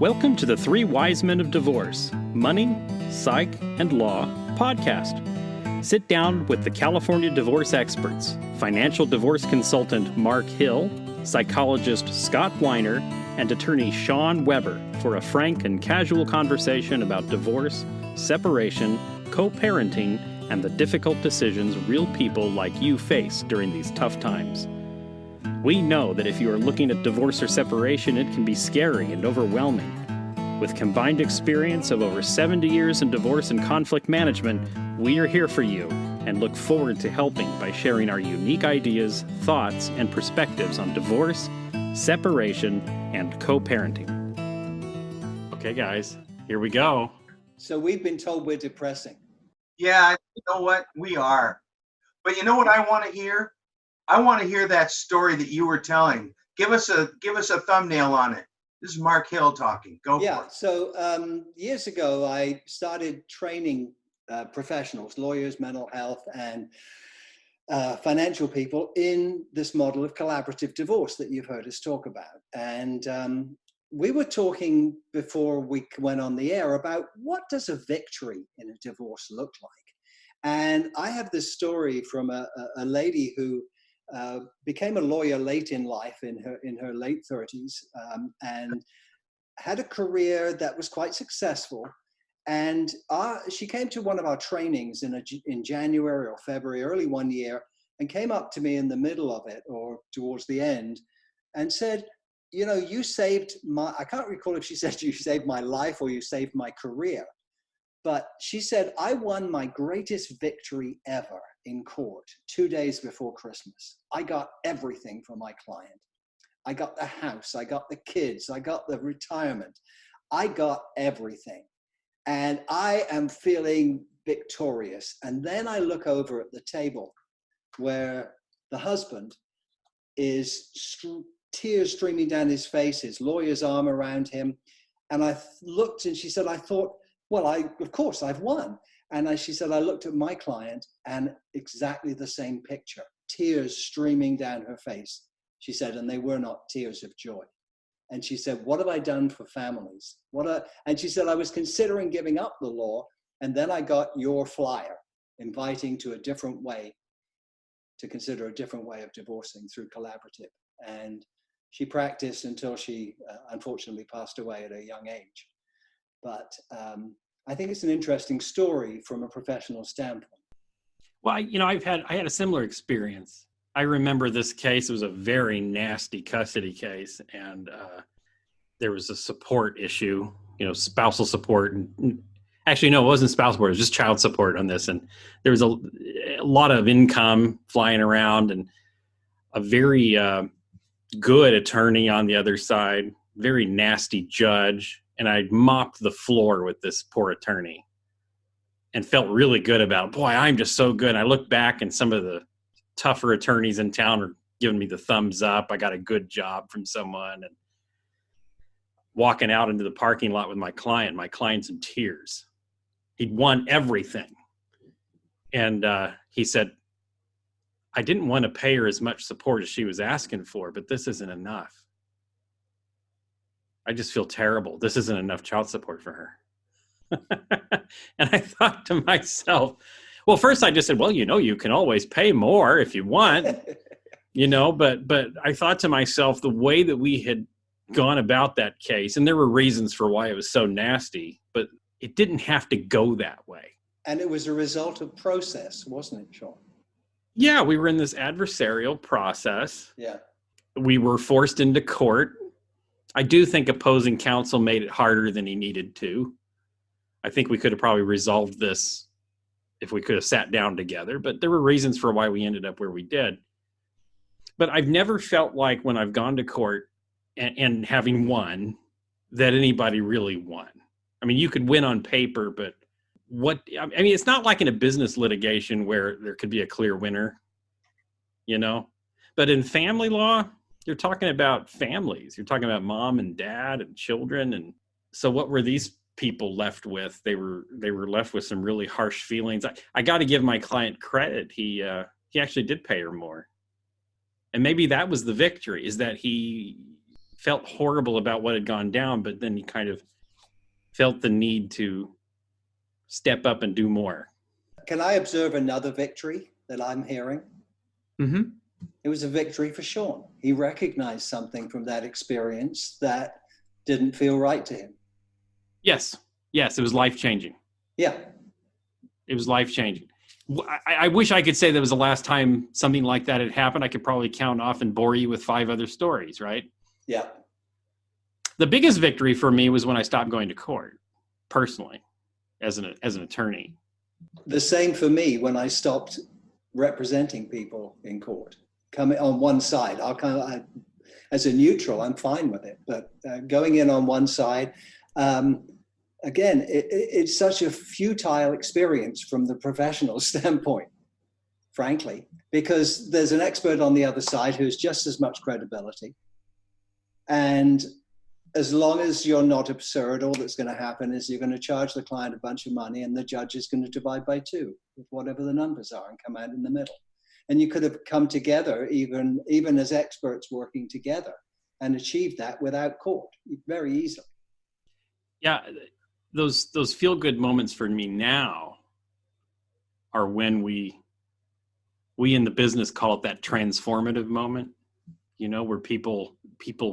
Welcome to the Three Wisemen of Divorce, Money, Psych, and Law podcast. Sit down with the California divorce experts, financial divorce consultant Mark Hill, psychologist Scott Weiner, and attorney Shawn Weber for a frank and casual conversation about divorce, separation, co-parenting, and the difficult decisions real people like you face during these tough times. We know that if you are looking at divorce or separation, it can be scary and overwhelming. With combined experience of over 70 years in divorce and conflict management, we are here for you and look forward to helping by sharing our unique ideas, thoughts, and perspectives on divorce, separation, and co-parenting. Okay, guys, here we go. So we've been told we're depressing. Yeah, you know what? We are. But you know what I want to hear? I want to hear that story that you were telling. Give us a thumbnail on it. This is Mark Hill talking. Go for it. So years ago, I started training professionals, lawyers, mental health, and financial people in this model of collaborative divorce that you've heard us talk about. And we were talking before we went on the air about what does a victory in a divorce look like? And I have this story from a lady who became a lawyer late in life, in her late 30s, and had a career that was quite successful. And she came to one of our trainings in January or February, early one year, and came up to me in the middle of it or towards the end and said, you know, you saved I can't recall if she said you saved my life or you saved my career. But she said, I won my greatest victory ever in court 2 days before Christmas. I got everything for my client. I got the house, I got the kids, I got the retirement. I got everything. And I am feeling victorious. And then I look over at the table where the husband is tears streaming down his face, his lawyer's arm around him. And I looked and she said, I thought, well, of course I've won. And she said, I looked at my client and exactly the same picture, tears streaming down her face. She said, and they were not tears of joy. And she said, what have I done for families? And she said, I was considering giving up the law. And then I got your flyer inviting to a different way, to consider a different way of divorcing through collaborative. And she practiced until she unfortunately passed away at a young age. But I think it's an interesting story from a professional standpoint. Well, I had a similar experience. I remember this case. It was a very nasty custody case, and there was a support issue, spousal support. And actually, no, it wasn't spousal support. It was just child support on this. And there was a lot of income flying around and a very good attorney on the other side, very nasty judge. And I mopped the floor with this poor attorney and felt really good about, boy, I'm just so good. And I look back and some of the tougher attorneys in town are giving me the thumbs up. I got a good job from someone. And walking out into the parking lot with my client's in tears. He'd won everything. And he said, I didn't want to pay her as much support as she was asking for, but this isn't enough. I just feel terrible. This isn't enough child support for her. And I thought to myself, well, first I just said, well, you can always pay more if you want, but I thought to myself, the way that we had gone about that case, and there were reasons for why it was so nasty, but it didn't have to go that way. And it was a result of process, wasn't it, Shawn? Yeah, we were in this adversarial process. Yeah. We were forced into court. I do think opposing counsel made it harder than he needed to. I think we could have probably resolved this if we could have sat down together, but there were reasons for why we ended up where we did. But I've never felt like when I've gone to court and having won, that anybody really won. I mean, you could win on paper, but it's not like in a business litigation where there could be a clear winner, but in family law, you're talking about families. You're talking about mom and dad and children. And so what were these people left with? They were left with some really harsh feelings. I got to give my client credit. He actually did pay her more. And maybe that was the victory, is that he felt horrible about what had gone down, but then he kind of felt the need to step up and do more. Can I observe another victory that I'm hearing? Mm-hmm. It was a victory for Shawn. He recognized something from that experience that didn't feel right to him. Yes, it was life-changing. Yeah. It was life-changing. I wish I could say that was the last time something like that had happened. I could probably count off and bore you with 5 other stories, right? Yeah. The biggest victory for me was when I stopped going to court, personally, as an attorney. The same for me when I stopped representing people in court. Coming on one side, as a neutral, I'm fine with it. But going in on one side, again, it's such a futile experience from the professional standpoint, frankly, because there's an expert on the other side who's just as much credibility. And as long as you're not absurd, all that's going to happen is you're going to charge the client a bunch of money and the judge is going to divide by 2 with whatever the numbers are and come out in the middle. And you could have come together, even as experts working together, and achieved that without court very easily. Yeah, those feel-good moments for me now are when we in the business call it that transformative moment, you know, where people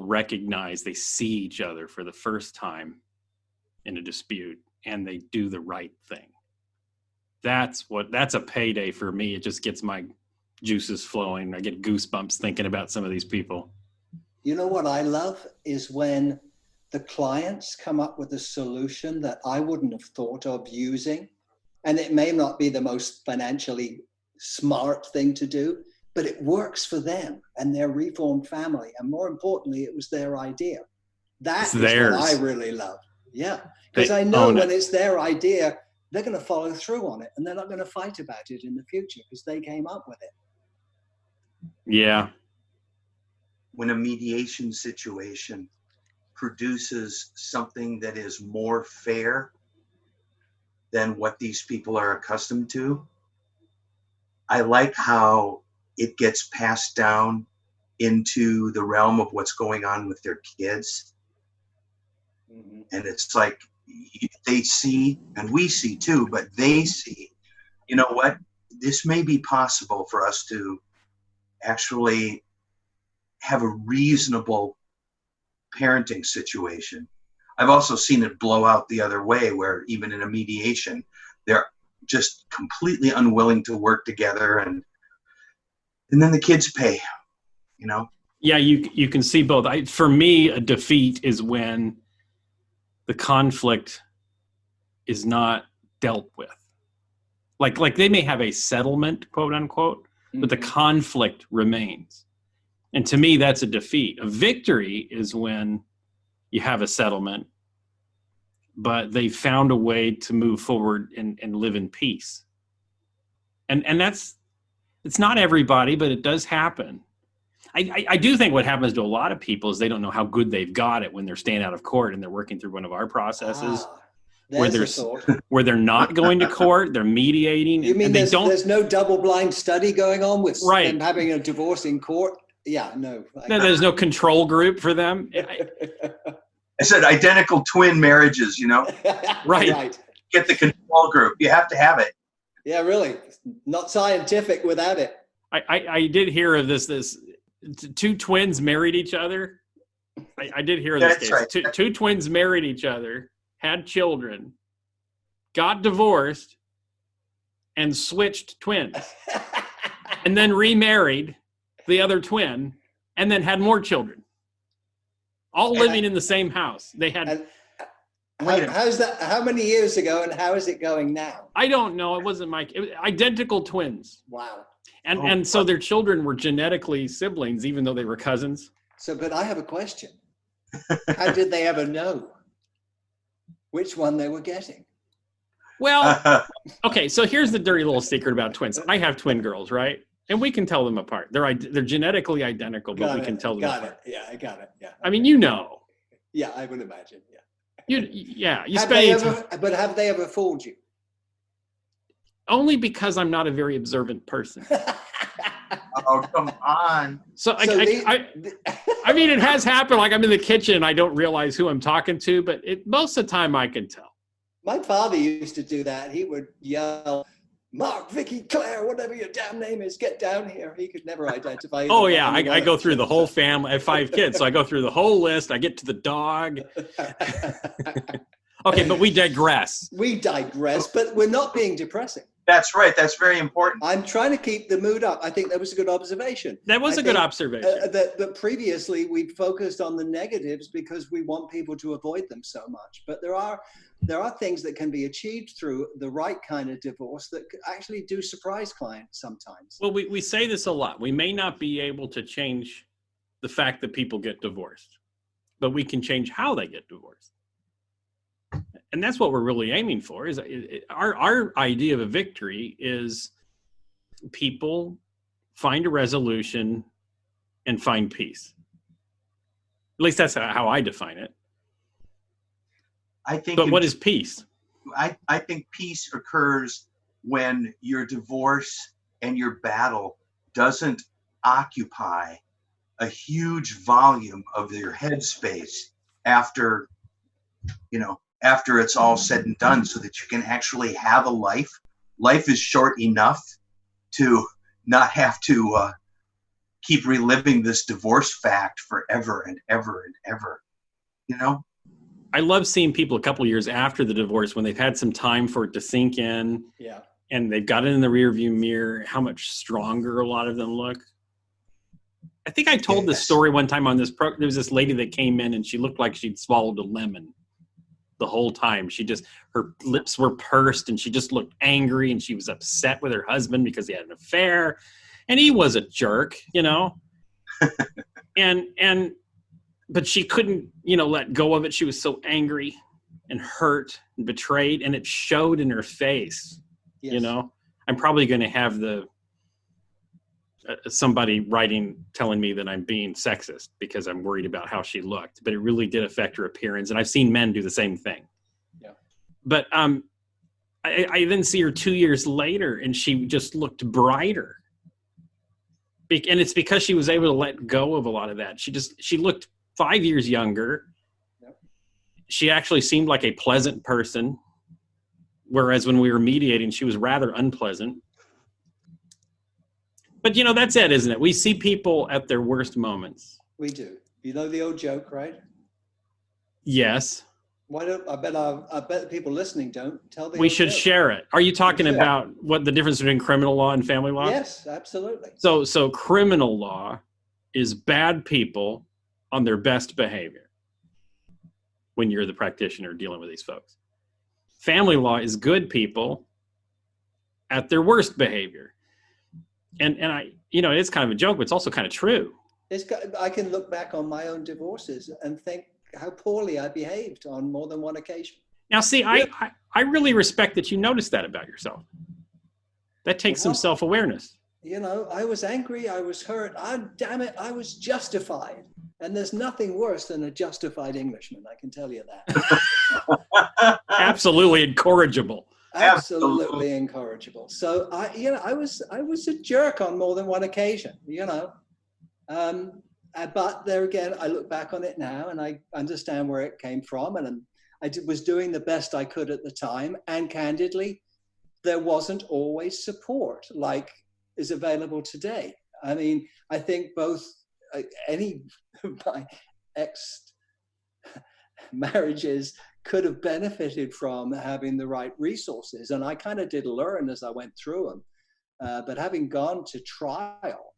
recognize they see each other for the first time in a dispute and they do the right thing. That's a payday for me. It just gets my juices flowing. I get goosebumps thinking about some of these people. You know what I love is when the clients come up with a solution that I wouldn't have thought of using. And it may not be the most financially smart thing to do, but it works for them and their reformed family. And more importantly, it was their idea. That's what I really love. Yeah. Because I know when it's their idea, they're going to follow through on it and they're not going to fight about it in the future because they came up with it. Yeah. When a mediation situation produces something that is more fair than what these people are accustomed to, I like how it gets passed down into the realm of what's going on with their kids. Mm-hmm. And it's like they see, and we see too, but they see, you know what, this may be possible for us to actually have a reasonable parenting situation. I've also seen it blow out the other way, where even in a mediation, they're just completely unwilling to work together, and then the kids pay, you know? Yeah, you can see both. For me, a defeat is when the conflict is not dealt with. Like they may have a settlement, quote unquote, but the conflict remains. And to me, that's a defeat. A victory is when you have a settlement, but they found a way to move forward and live in peace. And it's not everybody, but it does happen. I do think what happens to a lot of people is they don't know how good they've got it when they're staying out of court and they're working through one of our processes where they're not going to court, they're mediating. You mean there's no double-blind study going on with them having a divorce in court? Yeah, no. There's no control group for them. I said identical twin marriages, you know? Right. Get the control group. You have to have it. Yeah, really. Not scientific without it. I did hear of this 2 twins married each other. I did hear of this case. Right. Two twins married each other, had children, got divorced, and switched twins. And then remarried the other twin, and then had more children. All living in the same house. They had. How's that? How many years ago, and how is it going now? I don't know. It wasn't it was identical twins. Wow. And so their children were genetically siblings, even though they were cousins. So, but I have a question. How did they ever know which one they were getting? Well, okay. So here's the dirty little secret about twins. I have twin girls, right? And we can tell them apart. They're genetically identical, but we can tell them apart. Got it. Yeah, I got it. Yeah. I mean, you know. Yeah, I would imagine. Yeah. You have they ever fooled you? Only because I'm not a very observant person. Oh, come on. So I mean, it has happened. Like I'm in the kitchen and I don't realize who I'm talking to, but most of the time I can tell. My father used to do that. He would yell, Mark, Vicky, Claire, whatever your damn name is, get down here. He could never identify. Oh, yeah. I go through the whole family. I have 5 kids. So I go through the whole list. I get to the dog. Okay, but we digress. We digress, but we're not being depressing. That's right. That's very important. I'm trying to keep the mood up. I think that was a good observation. That was a good observation. That previously we focused on the negatives because we want people to avoid them so much. But there are things that can be achieved through the right kind of divorce that actually do surprise clients sometimes. Well, we say this a lot. We may not be able to change the fact that people get divorced, but we can change how they get divorced. And that's what we're really aiming for. Is our idea of a victory is people find a resolution and find peace. At least that's how I define it. I think. But what is peace? I think peace occurs when your divorce and your battle doesn't occupy a huge volume of your headspace after it's all said and done, so that you can actually have a life. Life is short enough to not have to keep reliving this divorce fact forever and ever and ever, I love seeing people a couple of years after the divorce when they've had some time for it to sink in. Yeah. And they've got it in the rearview mirror, how much stronger a lot of them look. I think I told this story one time on this program. There was this lady that came in and she looked like she'd swallowed a lemon the whole time. Her lips were pursed and she just looked angry and she was upset with her husband because he had an affair and he was a jerk, but she couldn't, let go of it. She was so angry and hurt and betrayed, and it showed in her face. Yes. I'm probably going to have somebody telling me that I'm being sexist because I'm worried about how she looked, but it really did affect her appearance. And I've seen men do the same thing. Yeah. But I then see her 2 years later and she just looked brighter. And it's because she was able to let go of a lot of that. She looked 5 years younger. Yep. She actually seemed like a pleasant person. Whereas when we were mediating, she was rather unpleasant. But, that's it, isn't it? We see people at their worst moments. We do. You know the old joke, right? Yes. I bet people listening don't. Tell the We should joke. Share it. Are you talking about what the difference between criminal law and family law? Yes, absolutely. So criminal law is bad people on their best behavior when you're the practitioner dealing with these folks. Family law is good people at their worst behavior. And it's kind of a joke, but it's also kind of true. I can look back on my own divorces and think how poorly I behaved on more than one occasion. Now, see, I really respect that you noticed that about yourself. That takes some self-awareness. I was angry. I was hurt. Damn it, I was justified. And there's nothing worse than a justified Englishman, I can tell you that. Absolutely incorrigible. Absolutely incorrigible. So I was a jerk on more than one occasion, but there again, I look back on it now and I understand where it came from, and I was doing the best I could at the time. And candidly, there wasn't always support like is available today. I mean, I think both any of my ex marriages could have benefited from having the right resources. And I kind of did learn as I went through them. But having gone to trial,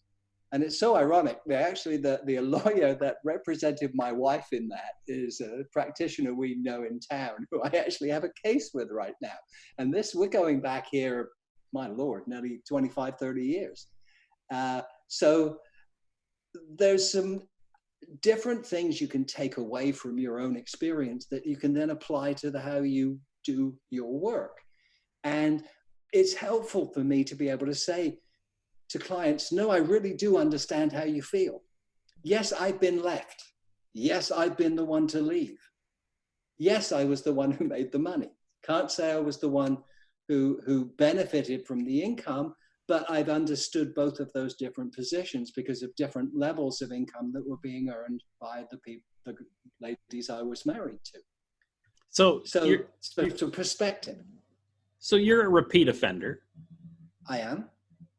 and it's so ironic, actually the lawyer that represented my wife in that is a practitioner we know in town who I actually have a case with right now. And we're going back here, my Lord, nearly 25, 30 years. So there's some different things you can take away from your own experience that you can then apply to how you do your work. And it's helpful for me to be able to say to clients, no, I really do understand how you feel. Yes, I've been left. Yes, I've been the one to leave. Yes, I was the one who made the money. Can't say I was the one who benefited from the income, but I've understood both of those different positions because of different levels of income that were being earned by the ladies I was married to. So perspective. So you're a repeat offender. I am.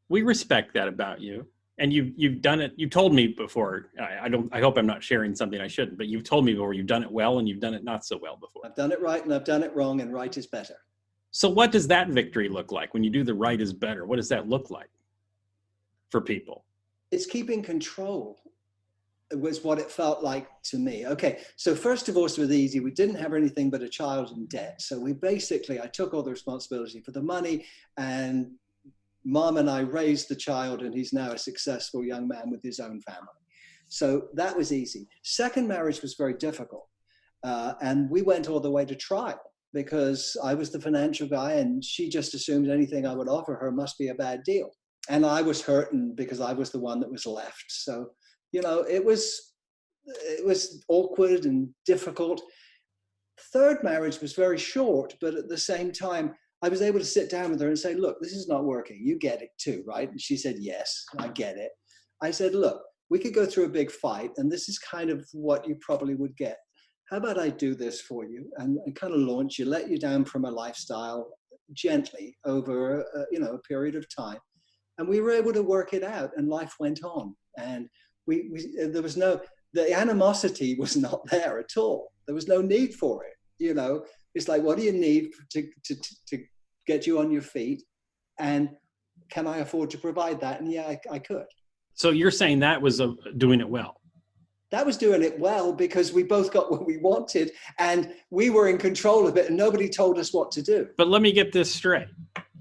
We respect that about you. And you've done it. You told me before. I hope I'm not sharing something I shouldn't. But you've told me before you've done it well and you've done it not so well before. I've done it right and I've done it wrong, and right is better. So what does that victory look like when you do the right is better? What does that look like for people? It's keeping control. It was what it felt like to me. Okay, so first divorce was easy. We didn't have anything but a child in debt. So I took all the responsibility for the money, and Mom and I raised the child, and he's now a successful young man with his own family. So that was easy. Second marriage was very difficult. And we went all the way to trial because I was the financial guy, and she just assumed anything I would offer her must be a bad deal. And I was hurting because I was the one that was left. So, it was awkward and difficult. Third marriage was very short, but at the same time, I was able to sit down with her and say, look, this is not working. You get it too, right? And she said, yes, I get it. I said, look, we could go through a big fight, and this is kind of what you probably would get. How about I do this for you and kind of launch you, let you down from a lifestyle gently over a period of time. And we were able to work it out, and life went on. And there was the animosity was not there at all. There was no need for it. It's like, what do you need to get you on your feet? And can I afford to provide that? And yeah, I could. So you're saying that was doing it well? That was doing it well because we both got what we wanted and we were in control of it and nobody told us what to do. But let me get this straight.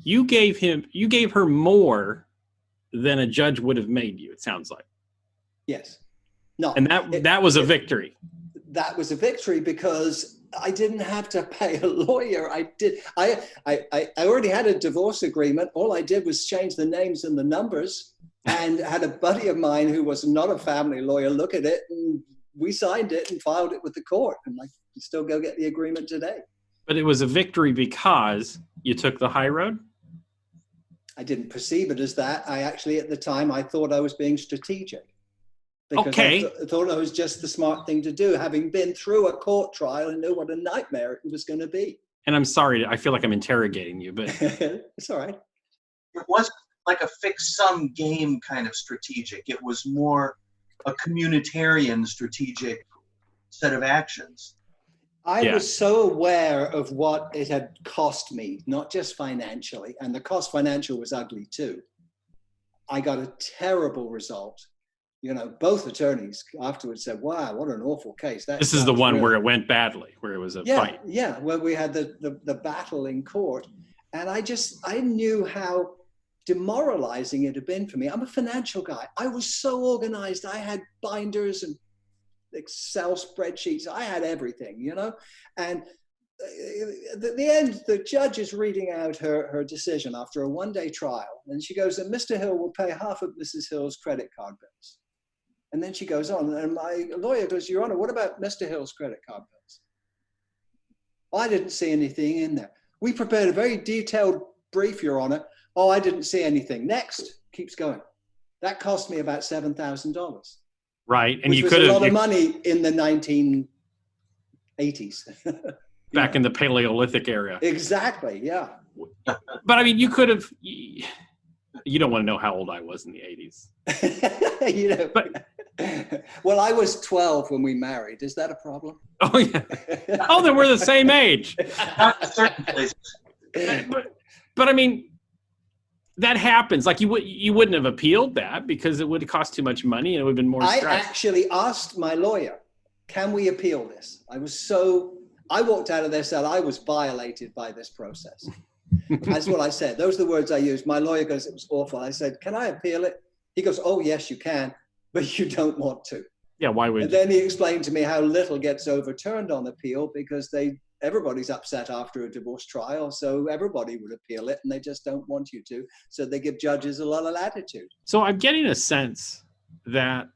You gave her more than a judge would have made you, it sounds like. Yes. No. And that was a victory. That was a victory because I didn't have to pay a lawyer. I already had a divorce agreement. All I did was change the names and the numbers, and had a buddy of mine who was not a family lawyer look at it, and we signed it and filed it with the court, and I can still go get the agreement today. But it was a victory because you took the high road? I didn't perceive it as that. At the time, I thought I was being strategic. Because okay. I thought it was just the smart thing to do, having been through a court trial and knew what a nightmare it was going to be. And I'm sorry, I feel like I'm interrogating you, but it's all right. It wasn't like a fixed sum game kind of strategic. It was more a communitarian strategic set of actions. I was so aware of what it had cost me, not just financially, and the cost financial was ugly too. I got a terrible result. Both attorneys afterwards said, wow, what an awful case. This is the one where it went badly, where it was a fight. Yeah, where we had the battle in court. And I knew how demoralizing it had been for me. I'm a financial guy. I was so organized. I had binders and Excel spreadsheets. I had everything, And at the end, the judge is reading out her decision after a one-day trial. And she goes, and Mr. Hill will pay half of Mrs. Hill's credit card bills. And then she goes on, and my lawyer goes, Your Honor, what about Mr. Hill's credit card bills? Well, I didn't see anything in there. We prepared a very detailed brief, Your Honor. Oh, I didn't see anything. Next, keeps going. That cost me about $7,000. Right, and you could have a lot of money in the 1980s. Back in the Paleolithic era. Exactly, yeah. But I mean, you could have. You don't want to know how old I was in the 80s. But well, I was 12 when we married. Is that a problem? Oh yeah. Oh, then we're the same age. Certain places. But I mean, that happens. Like you wouldn't have appealed that because it would have cost too much money and it would have been more stress. I actually asked my lawyer, "Can we appeal this?" I walked out of there said I was violated by this process. That's what I said. Those are the words I used. My lawyer goes, "It was awful." I said, "Can I appeal it?" He goes, "Oh, yes, you can, but you don't want to." Yeah, why would you? And then he explained to me how little gets overturned on appeal because everybody's upset after a divorce trial, so everybody would appeal it, and they just don't want you to. So they give judges a lot of latitude. So I'm getting a sense that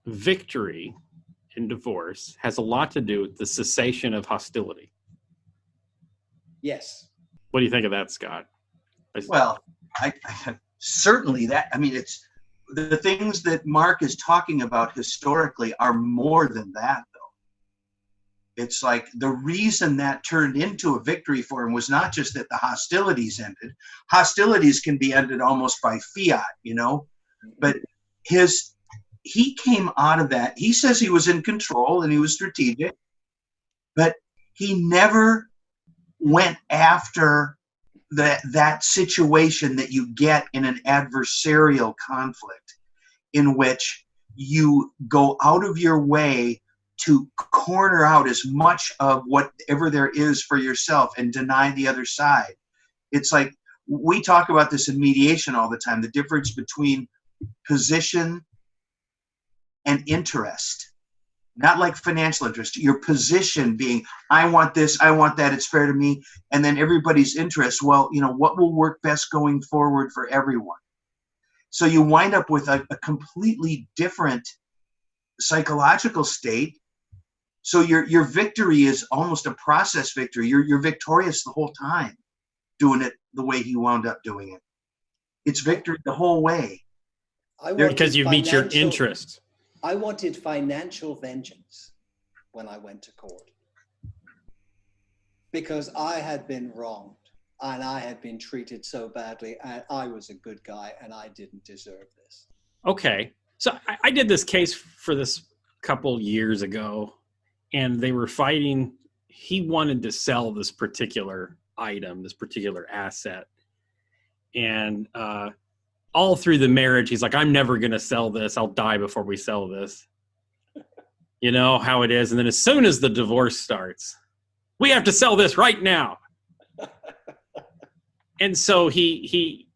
victory in divorce has a lot to do with the cessation of hostility. Yes. What do you think of that, Scott? Well, I certainly that. I mean, it's the things that Mark is talking about historically are more than that, though. It's like the reason that turned into a victory for him was not just that the hostilities ended. Hostilities can be ended almost by fiat, you know, but he came out of that. He says he was in control and he was strategic, but he never went after that situation that you get in an adversarial conflict, in which you go out of your way to corner out as much of whatever there is for yourself and deny the other side. It's like, we talk about this in mediation all the time, the difference between position and interest. Not like financial interest, your position being, I want this, I want that, it's fair to me. And then everybody's interest, well, you know, what will work best going forward for everyone? So you wind up with a completely different psychological state. So your victory is almost a process victory. You're victorious the whole time doing it the way he wound up doing it. It's victory the whole way. Because you meet your interests. I wanted financial vengeance when I went to court, because I had been wronged and I had been treated so badly, and I was a good guy and I didn't deserve this. Okay. So I did this case for this couple years ago, and they were fighting. He wanted to sell this particular item, this particular asset. And, all through the marriage, he's like, I'm never going to sell this. I'll die before we sell this. You know how it is. And then as soon as the divorce starts, we have to sell this right now. And so he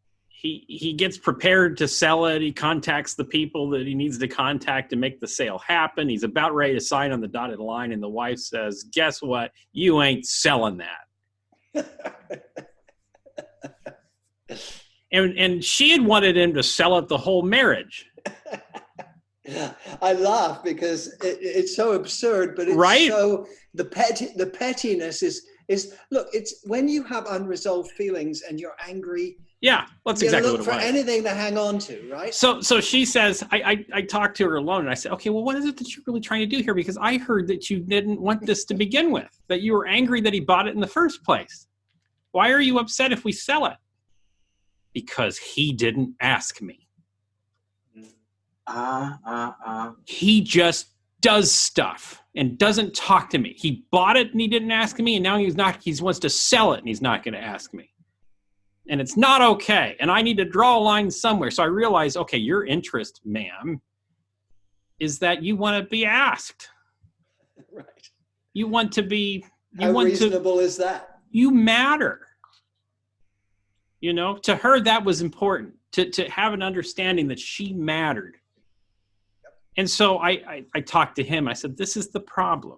gets prepared to sell it. He contacts the people that he needs to contact to make the sale happen. He's about ready to sign on the dotted line. And the wife says, guess what? You ain't selling that. And she had wanted him to sell it the whole marriage. I laugh because it's so absurd, but it's right? So the pettiness is look, it's when you have unresolved feelings and you're angry. Yeah, that's exactly what it was. Look for anything to hang on to, right? So she says, I talked to her alone and I said, okay, well, what is it that you're really trying to do here? Because I heard that you didn't want this to begin with, that you were angry that he bought it in the first place. Why are you upset if we sell it? Because he didn't ask me. He just does stuff and doesn't talk to me. He bought it and he didn't ask me, and now he wants to sell it and he's not going to ask me. And it's not okay. And I need to draw a line somewhere. So I realized, okay, your interest, ma'am, is that you want to be asked. Right. You want to be. How reasonable is that? You matter. You know, to her, that was important, to have an understanding that she mattered. And so I talked to him. I said, this is the problem.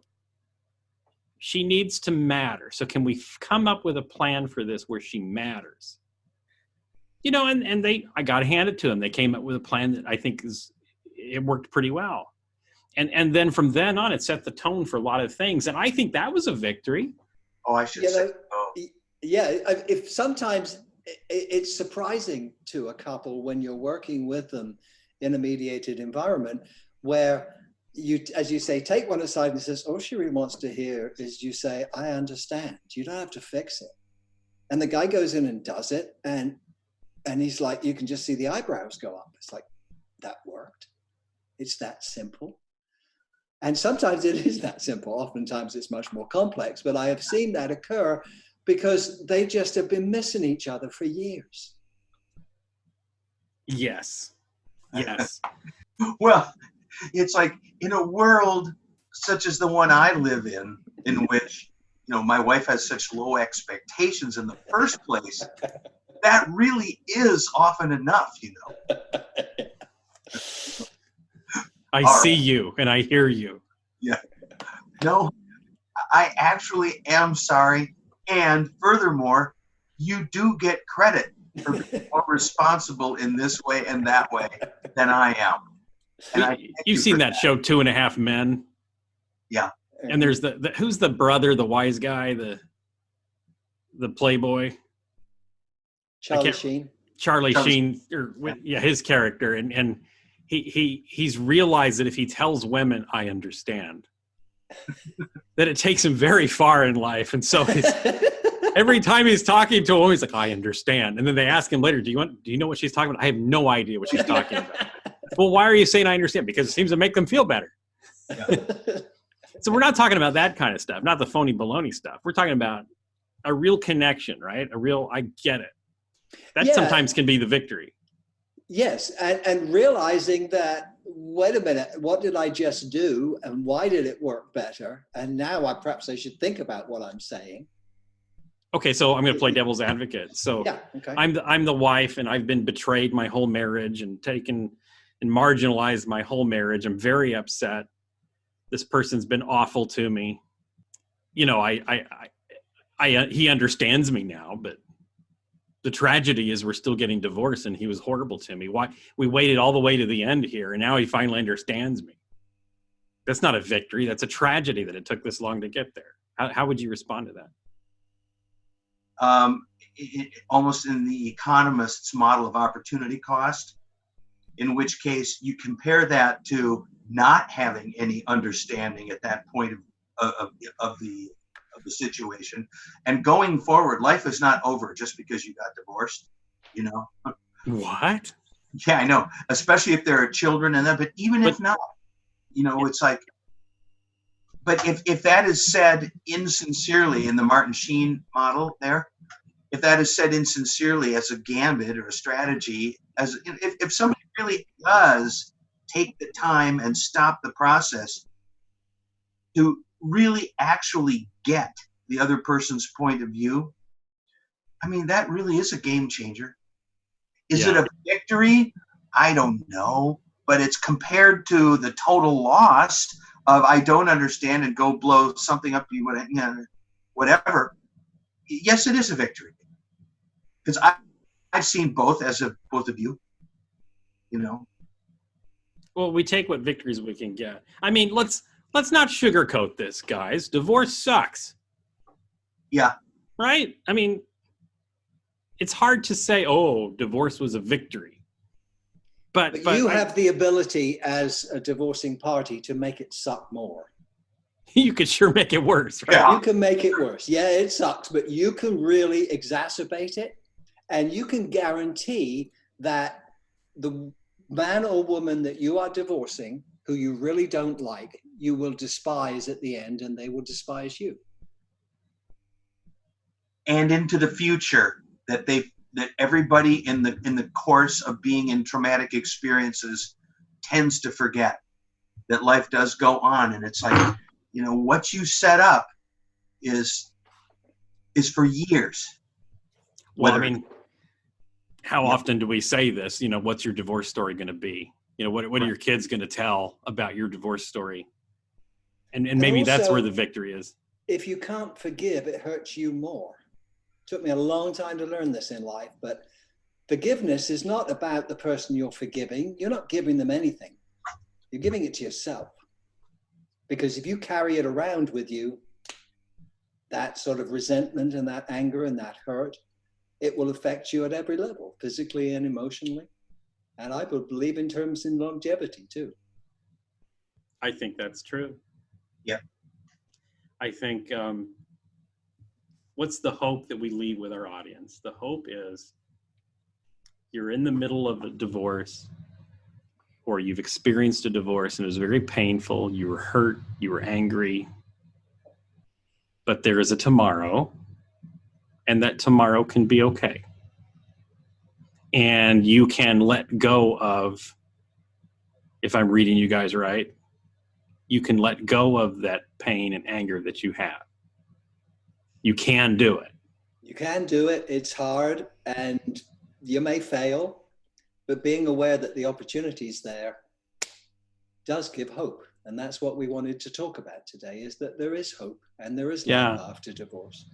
She needs to matter. So can we come up with a plan for this where she matters? You know, and I got to hand it to them. They came up with a plan that I think it worked pretty well. And then from then on, it set the tone for a lot of things. And I think that was a victory. Oh, I should say. Yeah, if sometimes it's surprising to a couple when you're working with them in a mediated environment where you, as you say, take one aside and says, all she really wants to hear is you say, I understand. You don't have to fix it. And the guy goes in and does it. And he's like, you can just see the eyebrows go up. It's like, that worked. It's that simple. And sometimes it is that simple. Oftentimes it's much more complex, but I have seen that occur because they just have been missing each other for years. Yes. Yes. Well, it's like in a world such as the one I live in which, you know, my wife has such low expectations in the first place, that really is often enough, you know. I see you and I hear you. Yeah. No, I actually am sorry. And furthermore, you do get credit for being more responsible in this way and that way than I am. And you've seen that show, 2.5 Men? Yeah. And there's the who's the brother, the wise guy, the playboy? Charlie Sheen. Charlie Sheen, his character, and he's realized that if he tells women, "I understand," that it takes him very far in life, and so every time he's talking to a woman, he's like, "I understand," and then they ask him later, "Do you know what she's talking about?" "I have no idea what she's talking about." "Well, why are you saying I understand?" "Because it seems to make them feel better." Yeah. So we're not talking about that kind of stuff, not the phony baloney stuff. We're talking about a real connection, right? A real, I get it. That sometimes can be the victory. Yes, and realizing that, wait a minute, what did I just do, and why did it work better? And now perhaps I should think about what I'm saying. Okay, so I'm going to play devil's advocate. So okay. I'm the wife, and I've been betrayed my whole marriage and taken and marginalized my whole marriage. I'm very upset. This person's been awful to me. You know, he understands me now, but the tragedy is we're still getting divorced, and he was horrible to me. Why we waited all the way to the end here, and now he finally understands me. That's not a victory. That's a tragedy that it took this long to get there. How would you respond to that? Almost in the economist's model of opportunity cost, in which case you compare that to not having any understanding at that point of the situation, and going forward, life is not over just because you got divorced. You know what? Yeah, I know. Especially if there are children in that, but if not, you know, it's like. But if that is said insincerely in the Martin Sheen model, if that is said insincerely as a gambit or a strategy, if somebody really does take the time and stop the process to really actually get the other person's point of view, I mean, that really is a game changer. Is it a victory? I don't know, but it's compared to the total loss of I don't understand and go blow something up to you, whatever. Yes, it is a victory, because I've seen both both of you. You know. Well, we take what victories we can get. I mean, let's not sugarcoat this, guys. Divorce sucks. Yeah. Right? I mean, it's hard to say, oh, divorce was a victory. But you have the ability as a divorcing party to make it suck more. You could sure make it worse, right? Yeah. You can make it worse. Yeah, it sucks, but you can really exacerbate it, and you can guarantee that the man or woman that you are divorcing, who you really don't like, you will despise at the end, and they will despise you. And into the future, that everybody in the course of being in traumatic experiences tends to forget that life does go on, and it's like, you know, what you set up is for years. Well, I mean, how often do we say this? You know, what's your divorce story going to be? You know, what are your kids going to tell about your divorce story? And maybe also, that's where the victory is. If you can't forgive, it hurts you more. It took me a long time to learn this in life, but forgiveness is not about the person you're forgiving. You're not giving them anything. You're giving it to yourself. Because if you carry it around with you, that sort of resentment and that anger and that hurt, it will affect you at every level, physically and emotionally. And I would believe in terms in longevity too. I think that's true. Yeah. I think, what's the hope that we leave with our audience? The hope is you're in the middle of a divorce, or you've experienced a divorce and it was very painful. You were hurt, you were angry, but there is a tomorrow, and that tomorrow can be okay. And you can let go of, if I'm reading you guys right, you can let go of that pain and anger that you have. You can do it. You can do it. It's hard and you may fail, but being aware that the opportunity is there does give hope. And that's what we wanted to talk about today, is that there is hope and there is life after divorce.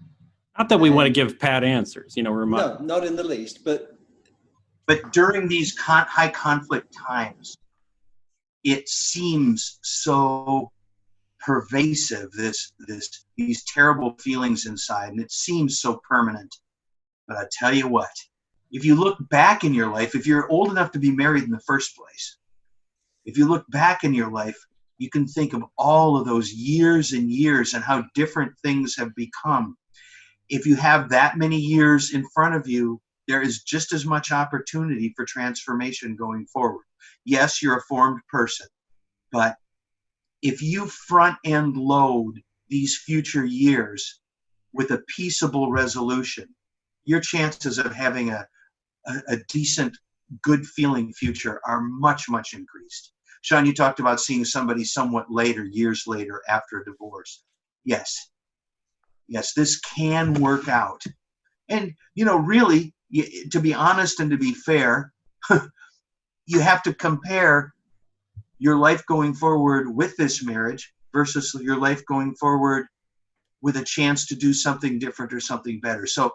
Not that we want to give pat answers, you know. No, not in the least, but during these high conflict times, it seems so pervasive, these terrible feelings inside, and it seems so permanent. But I tell you what, if you look back in your life, if you're old enough to be married in the first place, if you look back in your life, you can think of all of those years and years and how different things have become. If you have that many years in front of you, there is just as much opportunity for transformation going forward. Yes, you're a formed person, but if you front end load these future years with a peaceable resolution, your chances of having a decent, good feeling future are much, much increased. Shawn, you talked about seeing somebody somewhat later, years later, after a divorce. Yes, this can work out. And, really, to be honest and to be fair, you have to compare your life going forward with this marriage versus your life going forward with a chance to do something different or something better. So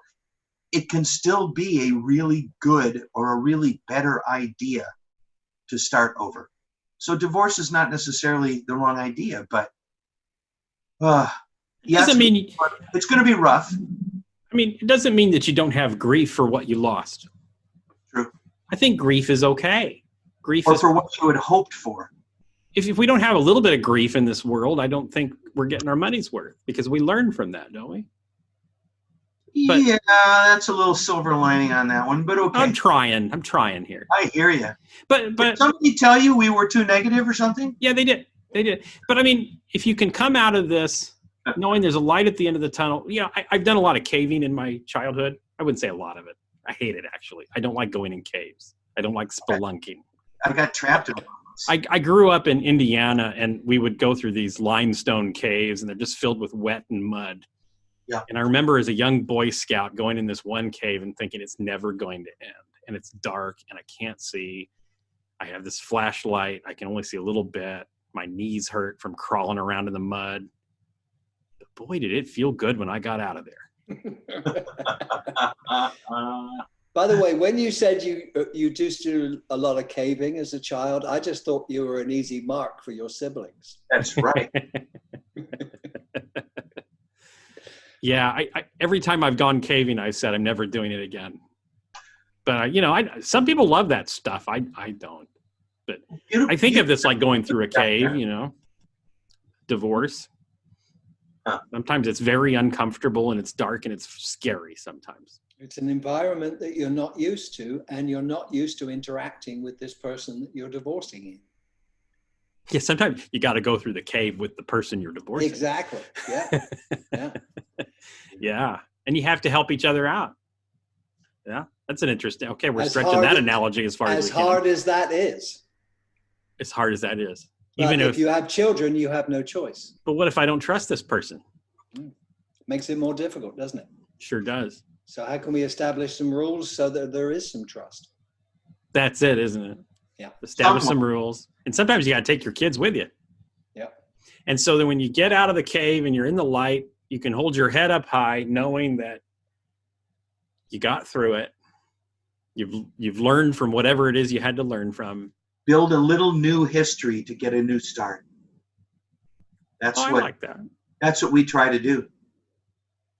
it can still be a really good or a really better idea to start over. So divorce is not necessarily the wrong idea, but yes, doesn't mean it's going to be rough. I mean, it doesn't mean that you don't have grief for what you lost. True. I think grief is okay. Grief or is for what you had hoped for. If we don't have a little bit of grief in this world, I don't think we're getting our money's worth, because we learn from that, don't we? But, yeah, that's a little silver lining on that one, but okay. I'm trying here. I hear you. But did somebody tell you we were too negative or something? Yeah, they did. But I mean, if you can come out of this knowing there's a light at the end of the tunnel, I've done a lot of caving in my childhood. I wouldn't say a lot of it. I hate it, actually. I don't like going in caves. I don't like spelunking. I got trapped in one. I grew up in Indiana, and we would go through these limestone caves, and they're just filled with wet and mud. Yeah. And I remember as a young Boy Scout going in this one cave and thinking it's never going to end. And it's dark, and I can't see. I have this flashlight. I can only see a little bit. My knees hurt from crawling around in the mud. But boy, did it feel good when I got out of there. By the way, when you said you used to do a lot of caving as a child, I just thought you were an easy mark for your siblings. That's right. Yeah, I every time I've gone caving, I said I'm never doing it again. But some people love that stuff. I don't. But I think of this like going through a cave. Divorce. Sometimes it's very uncomfortable, and it's dark, and it's scary sometimes. It's an environment that you're not used to, and you're not used to interacting with this person that you're divorcing in. Yeah, sometimes you got to go through the cave with the person you're divorcing. Exactly. Yeah. Yeah. Yeah. And you have to help each other out. Yeah. That's an interesting. Okay, we're stretching that analogy as far as we can. As hard as that is. As hard as that is. But even if you have children, you have no choice. But what if I don't trust this person? Makes it more difficult, doesn't it? Sure does. So how can we establish some rules so that there is some trust? That's it, isn't it? Yeah. Establish some rules. And sometimes you got to take your kids with you. Yeah. And so then when you get out of the cave and you're in the light, you can hold your head up high knowing that you got through it. You've learned from whatever it is you had to learn from. Build a little new history to get a new start. I like that. That's what we try to do.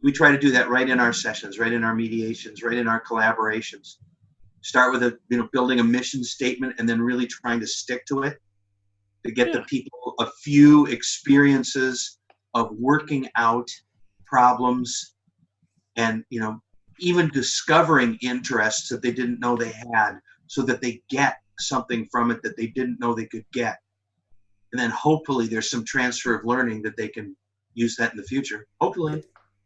We try to do that right in our sessions, right in our mediations, right in our collaborations. Start with building a mission statement, and then really trying to stick to it to get the people a few experiences of working out problems, and even discovering interests that they didn't know they had, so that they get something from it that they didn't know they could get. And then hopefully there's some transfer of learning that they can use that in the future. Hopefully.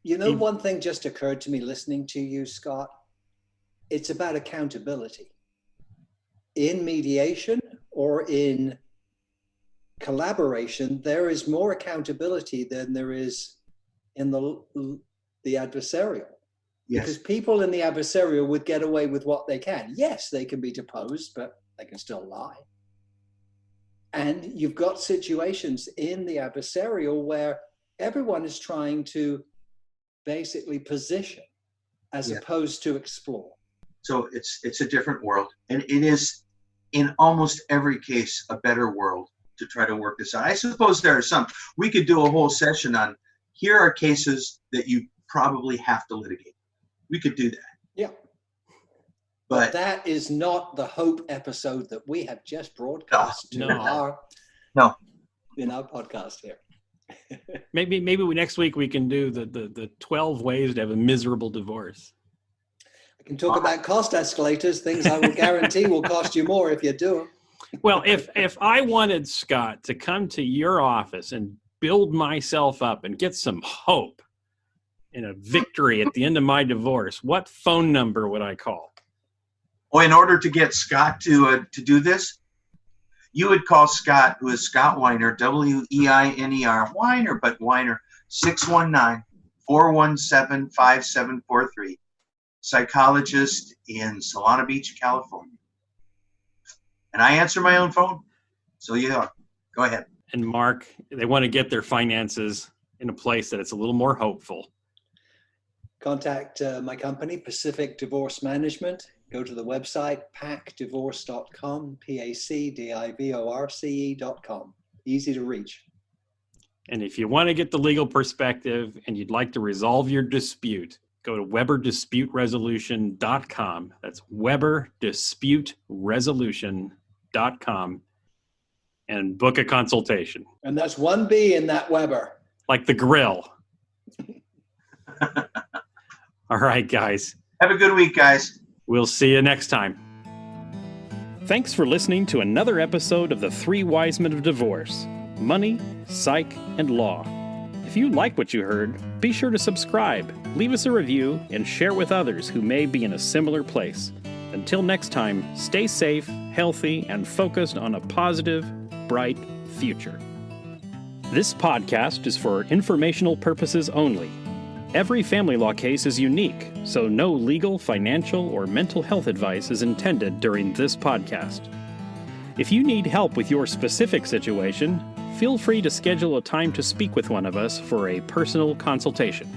One thing just occurred to me listening to you, Scott. It's about accountability. In mediation or in collaboration, there is more accountability than there is in the adversarial. Yes. Because people in the adversarial would get away with what they can. Yes, they can be deposed, but they can still lie. And you've got situations in the adversarial where everyone is trying to basically position as opposed to explore. So it's a different world. And it is, in almost every case, a better world to try to work this out. I suppose there are some. We could do a whole session on, here are cases that you probably have to litigate. We could do that. Yeah. But that is not the hope episode that we have just broadcast in our podcast here. Maybe next week we can do the 12 ways to have a miserable divorce. I can talk about cost escalators, things I will guarantee will cost you more if you do them. Well, if I wanted Scott to come to your office and build myself up and get some hope and a victory at the end of my divorce, what phone number would I call? Well, in order to get Scott to do this, you would call Scott, who is Scott Weiner, Weiner, Weiner, but Weiner, 619-417-5743, psychologist in Solana Beach, California. And I answer my own phone. So yeah, go ahead. And Mark, they want to get their finances in a place that it's a little more hopeful. Contact my company, Pacific Divorce Management. Go to the website, pacdivorce.com, pacdivorce.com. Easy to reach. And if you want to get the legal perspective and you'd like to resolve your dispute, go to WeberDisputeResolution.com. That's WeberDisputeResolution.com and book a consultation. And that's one B in that Weber. Like the grill. All right, guys. Have a good week, guys. We'll see you next time. Thanks for listening to another episode of the Three Wisemen of Divorce: Money, Psych, and Law. If you like what you heard, be sure to subscribe, leave us a review, and share with others who may be in a similar place. Until next time, stay safe, healthy, and focused on a positive, bright future. This podcast is for informational purposes only. Every family law case is unique, so no legal, financial, or mental health advice is intended during this podcast. If you need help with your specific situation, feel free to schedule a time to speak with one of us for a personal consultation.